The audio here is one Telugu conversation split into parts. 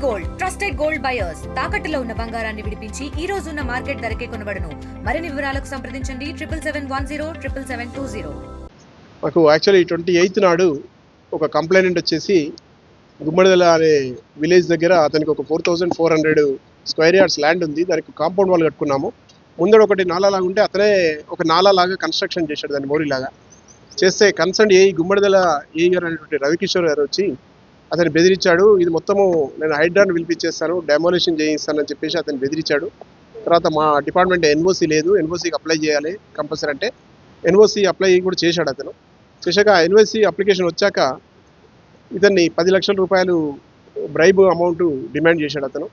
గోల్డ్ ట్రస్టెడ్ గోల్డ్ బయర్స్ తాకట్టులో ఉన్న బంగారాన్ని విడిపించి ఈ రోజు ఉన్న మార్కెట్ ధరకే కొనబడును. మరిన్ని వివరాలకు సంప్రదించండి 7771077720. మాకు యాక్చువల్లీ 28th నాడు ఒక కంప్లైంట్ వచ్చేసి గుమ్మడిదల అనే విలేజ్ దగ్గర అతనికి ఒక 4400 స్క్వేర్ యార్డ్స్ ల్యాండ్ ఉంది. దానికి కాంపౌండ్ వాల్ కట్టుకున్నాము. ముందర ఒకటి నాలాగా ఉంటే అతనే ఒక నాలాగా కన్స్ట్రక్షన్ చేశాడు, దాన్ని మోరీలాగా చేస్తే కన్సర్న్ గుమ్మడిదల గారు అనేటువంటి రవికిషోర్ గారు వచ్చి అతను బెదిరించాడు. ఇది మొత్తము నేను హైడ్రాన్ పిలిపించేస్తాను, డెమోలిషన్ చేయిస్తానని చెప్పేసి అతను బెదిరించాడు. తర్వాత మా డిపార్ట్మెంట్ ఎన్ఓసి లేదు, ఎన్ఓసికి అప్లై చేయాలి కంపల్సరీ అంటే ఎన్ఓసి అప్లై కూడా చేశాడు. అతను చేశాక ఎన్ఓసి అప్లికేషన్ వచ్చాక ఇతన్ని 10 లక్షల రూపాయలు బ్రైబ్ అమౌంట్ డిమాండ్ చేశాడు. అతను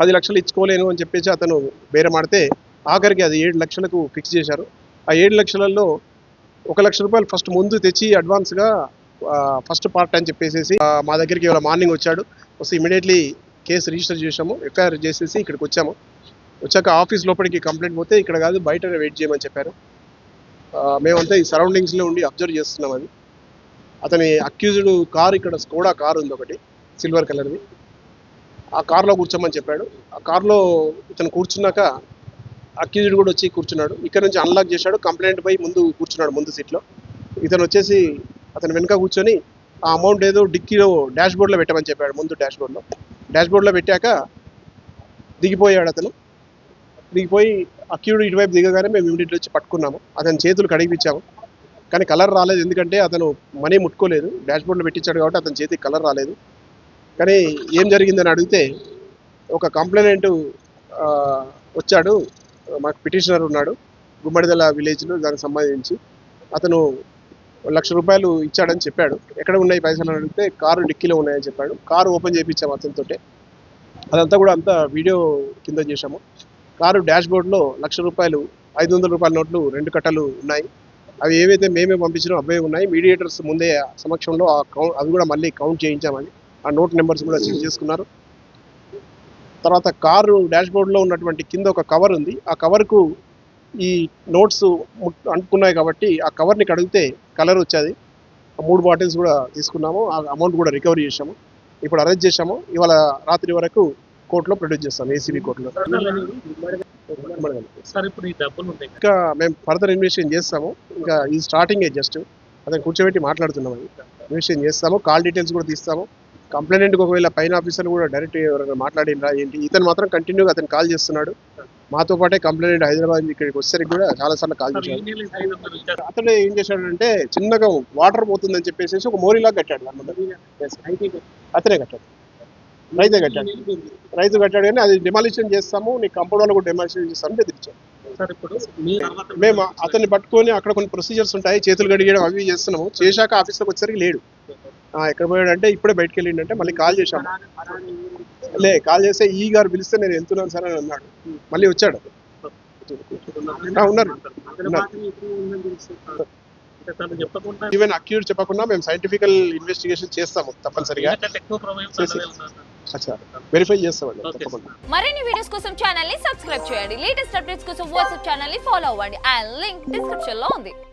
10 లక్షలు ఇచ్చుకోలేను అని చెప్పేసి అతను బేరమాడితే ఆఖరికి అది 7 లక్షలకు ఫిక్స్ చేశారు. ఆ 7 లక్షలలో 1 లక్ష రూపాయలు ఫస్ట్ ముందు తెచ్చి అడ్వాన్స్గా ఫస్ట్ పార్ట్ అని చెప్పేసి మా దగ్గరికి ఇవాళ మార్నింగ్ వచ్చాడు. వస్తే ఇమీడియట్లీ కేసు రిజిస్టర్ చేసాము, ఎఫ్ఐఆర్ చేసేసి ఇక్కడికి వచ్చాము. వచ్చాక ఆఫీస్ లోపలికి కంప్లైంట్ పోతే ఇక్కడ కాదు బయట వెయిట్ చేయమని చెప్పారు. మేమంతా ఈ సరౌండింగ్స్లో ఉండి అబ్జర్వ్ చేస్తున్నాం. అది అతని అక్యూజ్డ్ కార్ ఇక్కడ స్కోడా కార్ ఉంది ఒకటి సిల్వర్ కలర్ది, ఆ కార్లో కూర్చోమని చెప్పాడు. ఆ కార్లో ఇతను కూర్చున్నాక అక్యూజ్డ్ కూడా వచ్చి కూర్చున్నాడు. ఇక్కడ నుంచి అన్లాక్ చేశాడు, కంప్లైంట్ పై ముందు కూర్చున్నాడు ముందు సీట్లో. ఇతను వచ్చేసి అతను వెనుక కూర్చొని ఆ అమౌంట్ ఏదో డిక్కీలో డాష్ బోర్డ్లో పెట్టమని చెప్పాడు. ముందు డాష్ బోర్డ్లో పెట్టాక దిగిపోయాడు. అతను దిగిపోయి అక్యూడ్ ఇటువైపు దిగగానే మేము ఇమీడియట్లీ వచ్చి పట్టుకున్నాము. అతని చేతులు కడిగిపించాము, కానీ కలర్ రాలేదు. ఎందుకంటే అతను మనీ ముట్టుకోలేదు, డాష్ బోర్డ్లో పెట్టించాడు కాబట్టి అతని చేతికి కలర్ రాలేదు. కానీ ఏం జరిగిందని అడిగితే ఒక కంప్లైంట్ వచ్చాడు, మాకు పిటిషనర్ ఉన్నాడు గుమ్మడిదల విలేజ్లో, దానికి సంబంధించి అతను 1 లక్ష రూపాయలు ఇచ్చాడని చెప్పాడు. ఎక్కడ ఉన్నాయి పైసలు అని అడిగితే కారు డిక్కీలో ఉన్నాయని చెప్పాడు. కారు ఓపెన్ చేయించాము అతనితో. అదంతా కూడా అంతా వీడియో కింద చేశాము. కారు డాష్ బోర్డ్లో 1 లక్ష రూపాయలు 500 రూపాయల నోట్లు 2 కట్టలు ఉన్నాయి. అవి ఏవైతే మేమే పంపించినో అవే ఉన్నాయి. మీడియేటర్స్ ముందే సమక్షంలో అవి కూడా మళ్ళీ కౌంట్ చేయించామని ఆ నోట్ నెంబర్స్ కూడా చెక్ చేసుకున్నారు. తర్వాత కారు డాష్ బోర్డ్లో ఉన్నటువంటి కింద ఒక కవర్ ఉంది. ఆ కవర్కు ఈ నోట్స్ అంటుకున్నాయి కాబట్టి ఆ కవర్ని కడిగితే కలర్ వచ్చేది. 3 బాటిల్స్ కూడా తీసుకున్నాము. ఆ అమౌంట్ కూడా రికవరీ చేసాము. ఇప్పుడు అరెస్ట్ చేసాము. ఇవాళ రాత్రి వరకు కోర్టులో ప్రొడ్యూస్ చేస్తాం, ఏసీబీ కోర్టులో. ఇంకా మేము ఫర్దర్ ఇన్వెస్టిగేషన్ చేస్తాము. ఇంకా ఈ స్టార్టింగే జస్ట్ అతను కూర్చోబెట్టి మాట్లాడుతున్నాము. ఇన్వెస్టిగేషన్ చేస్తాము, కాల్ డీటెయిల్స్ కూడా తీస్తాము. కంప్లైంట్కి ఒకవేళ పైన ఆఫీసర్ కూడా డైరెక్ట్ ఎవరైనా మాట్లాడినరా ఏంటి, ఇతను మాత్రం కంటిన్యూగా అతను కాల్ చేస్తున్నాడు. మాతో పాటే కంప్లైంట్ హైదరాబాద్ ఇక్కడికి వచ్చేసరికి కూడా చాలాసార్లు కాల్ చేశాడు. అతను ఏం చేశాడంటే చిన్నగా వాటర్ పోతుందని చెప్పేసి ఒక మోరీలాగా కట్టాడు. అతనే కట్టాడు, రైతు కట్టాడు. కానీ అది డిమాలిషన్ చేస్తాము, నీ కంపౌండ్ వాళ్ళు కూడా డిమాలిషన్ చేస్తామని బెదిరించాడు. మేము అతన్ని పట్టుకొని అక్కడ కొన్ని ప్రొసీజర్స్ ఉంటాయి, చేతులు గడిగడం అవి చేస్తున్నాము. చేశాక ఆఫీస్లోకి వచ్చేసరికి లేడు. ఎక్కడ పోయాడంటే ఇప్పుడే బయటకు వెళ్ళిండంటే మళ్ళీ కాల్ చేశాము. కాల్ చేస్తే ఈ గారు పిలిస్తే నేను వెళ్తున్నాను సార్ అని అన్నాడు. మళ్ళీ వచ్చాడు. ఉన్నారు. ఈవెన్ అక్యూడ్ చెప్పకుండా మేము సైంటిఫికల్ ఇన్వెస్టిగేషన్ చేస్తాము తప్పనిసరిగా, వెరిఫై చేస్తామండి తప్పకుండా. మరిన్ని వీడియోస్ కోసం ఛానల్ ని సబ్స్క్రైబ్ చేయండి. లేటెస్ట్ అప్డేట్స్ కోసం వాట్సాప్ ఛానల్ ని ఫాలో అవ్వండి. ఆ లింక్ డిస్క్రిప్షన్ లో ఉంది.